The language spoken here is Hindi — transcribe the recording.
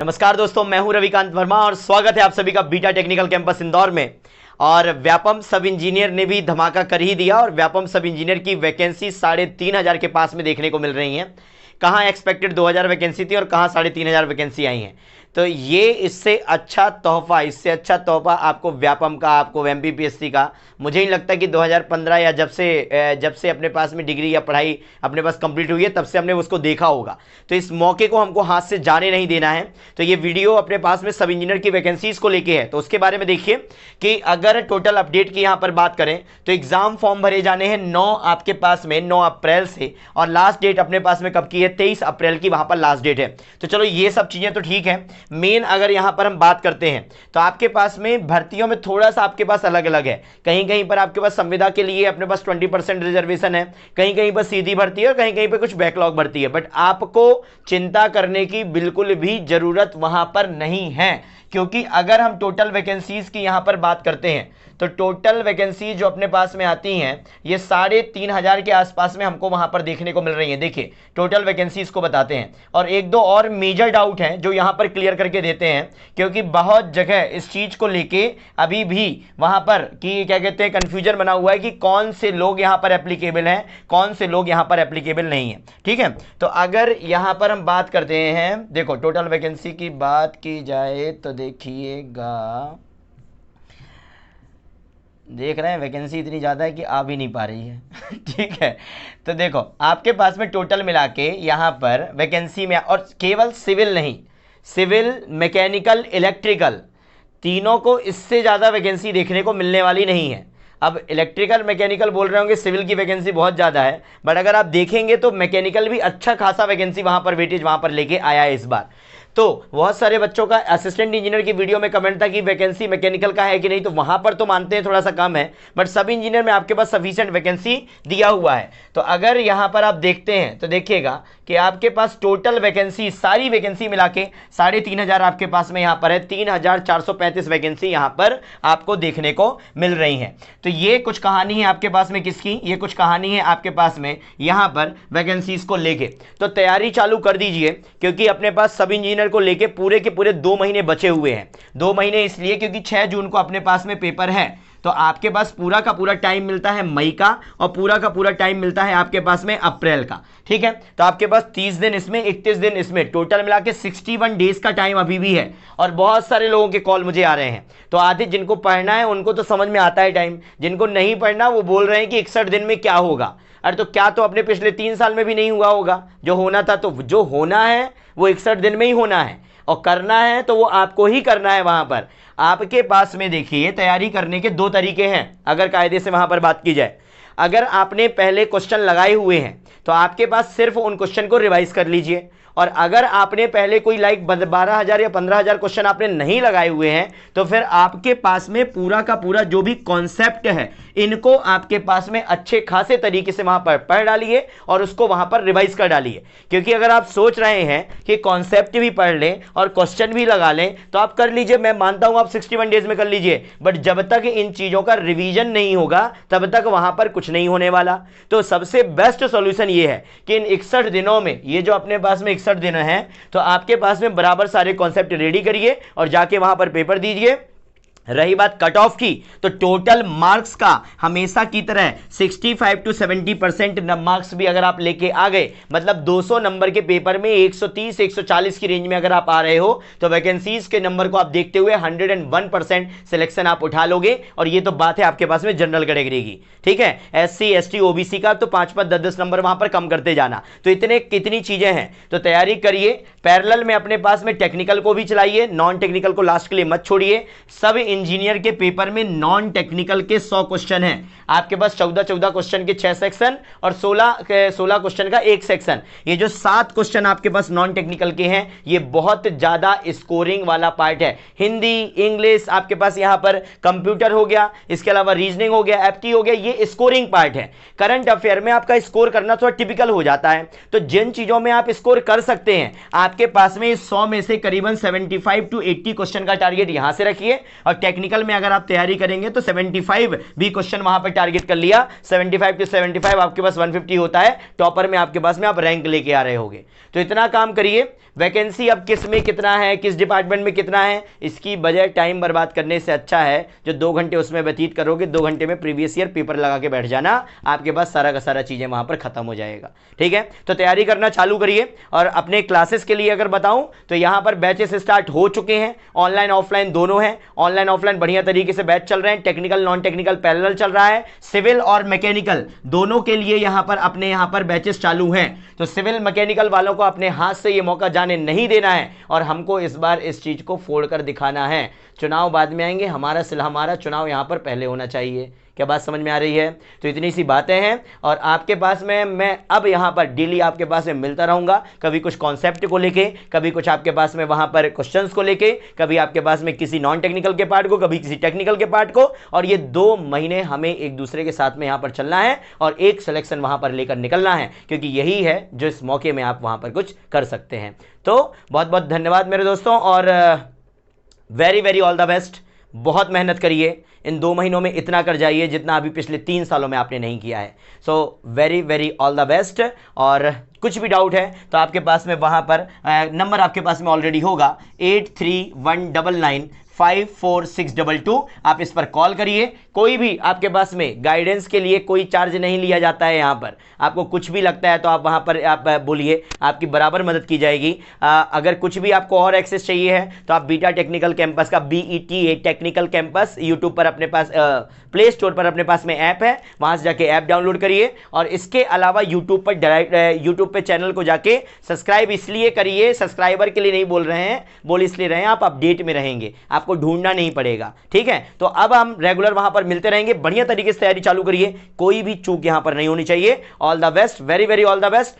नमस्कार दोस्तों, मैं हूं रविकांत वर्मा और स्वागत है आप सभी का बीटा टेक्निकल कैंपस इंदौर में। और व्यापम सब इंजीनियर ने भी धमाका कर ही दिया और व्यापम सब इंजीनियर की वैकेंसी 3,500 के पास में देखने को मिल रही हैं। कहाँ एक्सपेक्टेड 2,000 वैकेंसी थी और कहाँ 3,500 वैकेंसी आई हैं। तो ये इससे अच्छा तोहफा आपको व्यापम का, आपको एमपीपीएससी का मुझे नहीं लगता कि 2015 या जब से अपने पास में डिग्री या पढ़ाई अपने पास कंप्लीट हुई है तब से हमने उसको देखा होगा। तो इस मौके को हमको हाथ से जाने नहीं देना है। तो ये वीडियो अपने पास में सब इंजीनियर की वैकेंसीज को लेके है। तो उसके बारे में देखिए कि अगर टोटल अपडेट की यहाँ पर बात करें तो एग्जाम फॉर्म भरे जाने हैं 9 आपके पास में 9 अप्रैल से, और लास्ट डेट अपने पास में कब की है, 23 अप्रैल की वहां पर लास्ट डेट है। तो चलो ये सब चीजें तो ठीक है। मेन अगर यहां पर हम बात करते हैं तो आपके पास में भर्तियों में थोड़ा सा आपके पास अलग अलग है। कहीं कहीं पर आपके पास संविदा के लिए अपने पास 20% रिजर्वेशन है, कहीं कहीं पर सीधी भर्ती है और कहीं कहीं पर कुछ बैकलॉग भर्ती है। बट आपको चिंता करने की बिल्कुल भी जरूरत वहां पर नहीं है, क्योंकि अगर हम टोटल वैकेंसीज की यहां पर बात करते हैं तो टोटल वैकेंसी जो अपने पास में आती हैं ये 3,500 के आसपास में हमको वहां पर देखने को मिल रही है। देखिए टोटल वैकेंसीज को बताते हैं और एक दो और मेजर डाउट हैं जो यहां पर क्लियर करके देते हैं, क्योंकि बहुत जगह इस चीज को लेके अभी भी वहां पर कि क्या कहते हैं कंफ्यूजन बना हुआ है कि कौन से लोग यहां पर एप्लीकेबल हैं, कौन से लोग यहां पर एप्लीकेबल नहीं है। ठीक है, तो अगर यहां पर हम बात करते हैं, देखो टोटल वैकेंसी की बात की जाए तो देखिएगा, देख रहे हैं वैकेंसी इतनी ज़्यादा है कि आ भी नहीं पा रही है। ठीक है, तो देखो आपके पास में टोटल मिला के यहाँ पर वैकेंसी में, और केवल सिविल नहीं, सिविल, मैकेनिकल, इलेक्ट्रिकल, तीनों को इससे ज़्यादा वैकेंसी देखने को मिलने वाली नहीं है। अब इलेक्ट्रिकल मैकेनिकल बोल रहे होंगे सिविल की वैकेंसी बहुत ज़्यादा है, बट अगर आप देखेंगे तो मैकेनिकल भी अच्छा खासा वैकेंसी वहाँ पर वेटेज वहाँ पर लेके आया है इस बार। तो बहुत सारे बच्चों का असिस्टेंट इंजीनियर की वीडियो में कमेंट था कि वैकेंसी मैकेनिकल का है कि नहीं, तो वहां पर तो मानते हैं थोड़ा सा कम है, बट सब इंजीनियर में आपके पास सफिशिएंट वैकेंसी दिया हुआ है। तो अगर यहां पर आप देखते हैं तो देखिएगा कि आपके पास टोटल वैकेंसी, सारी वैकेंसी मिला के 3,500 आपके पास में यहां पर है, 3,435 वैकेंसी यहां पर आपको देखने को मिल रही है। तो ये कुछ कहानी है आपके पास में किसकी, ये कुछ कहानी है आपके पास में यहां पर वैकेंसीज को लेके। तो तैयारी चालू कर दीजिए, क्योंकि अपने पास सब इंजीनियर को लेके पूरे के पूरे 2 महीने बचे हुए हैं। 2 महीने इसलिए क्योंकि 6 जून को अपने पास में पेपर है, तो आपके पास पूरा का पूरा टाइम मिलता है मई का और पूरा का पूरा टाइम मिलता है आपके पास में अप्रैल का। ठीक है, तो आपके पास 30 दिन इसमें, 31 दिन इसमें, टोटल मिला के 61 डेज का टाइम अभी भी है। और बहुत सारे लोगों के कॉल मुझे आ रहे हैं, तो आधे जिनको पढ़ना है उनको तो समझ में आता है टाइम, जिनको नहीं पढ़ना वो बोल रहे हैं कि 61 दिन में क्या होगा। अरे तो क्या तो अपने पिछले 3 साल में भी नहीं हुआ होगा जो होना था? तो जो होना है वो 61 दिन में ही होना है, और करना है तो वो आपको ही करना है। वहां पर आपके पास में देखिए तैयारी करने के 2 तरीके हैं। अगर कायदे से वहां पर बात की जाए, अगर आपने पहले क्वेश्चन लगाए हुए हैं तो आपके पास सिर्फ उन क्वेश्चन को रिवाइज कर लीजिए, और अगर आपने पहले कोई 12,000 या 15,000 क्वेश्चन आपने नहीं लगाए हुए हैं तो फिर आपके पास में पूरा का पूरा जो भी कॉन्सेप्ट है इनको आपके पास में अच्छे खासे तरीके से वहां पर पढ़ डालिए और उसको वहां पर रिवाइज कर डालिए। क्योंकि अगर आप सोच रहे हैं कि कॉन्सेप्ट भी पढ़ लें और क्वेश्चन भी लगा लें तो आप कर लीजिए, मैं मानता हूं आप 61 डेज में कर लीजिए, बट जब तक इन चीजों का रिवीजन नहीं होगा तब तक वहां पर कुछ नहीं होने वाला। तो सबसे बेस्ट सॉल्यूशन ये है कि इन 61 दिनों में, ये जो अपने पास में 61 दिन है, तो आपके पास में बराबर सारे कॉन्सेप्ट रेडी करिए और जाके वहां पर पेपर दीजिए। रही बात कट ऑफ की, तो टोटल मार्क्स का हमेशा की तरह 65 to 70% मार्क्स भी अगर आप लेके आ गए, मतलब 200 नंबर के पेपर में 130 140 की रेंज में अगर आप आ रहे हो, तो वैकेंसीज के नंबर को आप देखते हुए 101% सिलेक्शन आप उठा लोगे। और ये तो बात है आपके पास में जनरल कैटेगरी की। ठीक है, SC ST OBC का तो 5-5 10-10 नंबर वहां पर कम करते जाना। तो इतने कितनी चीजें हैं, तो तैयारी करिए। पैरेलल में अपने पास में टेक्निकल को भी चलाइए, नॉन टेक्निकल को लास्ट के लिए मत छोड़िए। सब इंजीनियर के पेपर में नॉन टेक्निकल के 100 क्वेश्चन हैं आपके पास, 14 क्वेश्चन के 6 सेक्शन और 16 क्वेश्चन का 1 सेक्शन। ये जो 7 क्वेश्चन आपके पास नॉन टेक्निकल के हैं, ये बहुत ज्यादा स्कोरिंग वाला पार्ट है। हिंदी, इंग्लिश, आपके पास यहां पर कंप्यूटर हो गया, इसके अलावा रीजनिंग हो गया, एप्टी हो गया, ये स्कोरिंग पार्ट है। करंट अफेयर में आपका स्कोर करना थोड़ा टिपिकल हो जाता है, तो जिन चीजों में आप स्कोर कर सकते हैं आपके पास में 100 में से करीबन 75 to 80 क्वेश्चन का टारगेट यहां से रखिए, और टेक्निकल में अगर आप तैयारी करेंगे तो 75 भी क्वेश्चन वहां पर टारगेट कर लिया, 75 to 75 आपके पास 150 होता है, टॉपर में आपके पास में आप रैंक लेके आ रहे होगे। तो इतना काम करिए। वैकेंसी अब किस में कितना है, किस डिपार्टमेंट में कितना है, इसकी बजाय टाइम बर्बाद करने से अच्छा है जो 2 घंटे उसमें व्यतीत करोगे, 2 घंटे में प्रीवियस ईयर पेपर लगा के बैठ जाना, आपके पास सारा का सारा चीजें वहां पर खत्म हो जाएगा। ठीक है, तो तैयारी करना चालू करिए। और अपने क्लासेस के लिए अगर बताऊं तो यहां पर बैचेस स्टार्ट हो चुके हैं, ऑनलाइन ऑफलाइन दोनों हैं। ऑनलाइन ऑफलाइन बढ़िया तरीके से बैच चल रहे हैं, टेक्निकल नॉन टेक्निकल पैरेलल चल रहा है, सिविल और मैकेनिकल दोनों के लिए यहां पर अपने यहां पर बैचेस चालू हैं। तो सिविल मैकेनिकल वालों को अपने हाथ से ये मौका जाने नहीं देना है और हमको इस बार इस चीज को फोड़ कर दिखाना है। चुनाव बाद में आएंगे, हमारा चुनाव यहां पर पहले होना चाहिए। क्या बात समझ में आ रही है? तो इतनी सी बातें हैं और आपके पास में मैं अब यहां पर डेली आपके पास में मिलता रहूंगा, कभी कुछ कॉन्सेप्ट को लेके, कभी कुछ आपके पास में वहां पर क्वेश्चंस को लेके, कभी आपके पास में किसी नॉन टेक्निकल के पार्ट को, कभी किसी टेक्निकल के पार्ट को। और ये 2 महीने हमें एक दूसरे के साथ में यहां पर चलना है और एक सिलेक्शन वहां पर लेकर निकलना है, क्योंकि यही है जो इस मौके में आप वहां पर कुछ कर सकते हैं। तो बहुत बहुत धन्यवाद मेरे दोस्तों और very very all the best. बहुत मेहनत करिए, इन 2 महीनों में इतना कर जाइए जितना अभी पिछले 3 सालों में आपने नहीं किया है। So very very all the best. और कुछ भी डाउट है तो आपके पास में वहां पर नंबर आपके पास में ऑलरेडी होगा 8319954622, आप इस पर कॉल करिए। कोई भी आपके पास में गाइडेंस के लिए कोई चार्ज नहीं लिया जाता है। यहाँ पर आपको कुछ भी लगता है तो आप वहाँ पर आप बोलिए, आपकी बराबर मदद की जाएगी। अगर कुछ भी आपको और एक्सेस चाहिए है तो आप बीटा टेक्निकल कैंपस का BETA टेक्निकल कैंपस यूट्यूब पर अपने पास प्ले स्टोर पर अपने पास में ऐप है, वहाँ से जाके ऐप डाउनलोड करिए। और इसके अलावा यूट्यूब पर डायरेक्ट यूट्यूब पे चैनल को जाके सब्सक्राइब इसलिए करिए, सब्सक्राइबर के लिए नहीं बोल रहे हैं, बोल इसलिए रहे हैं आप अपडेट में रहेंगे, आपको ढूंढना नहीं पड़ेगा। ठीक है, तो अब हम रेगुलर वहां पर मिलते रहेंगे। बढ़िया तरीके से तैयारी चालू करिए, कोई भी चूक यहां पर नहीं होनी चाहिए। All the best, very very all the best.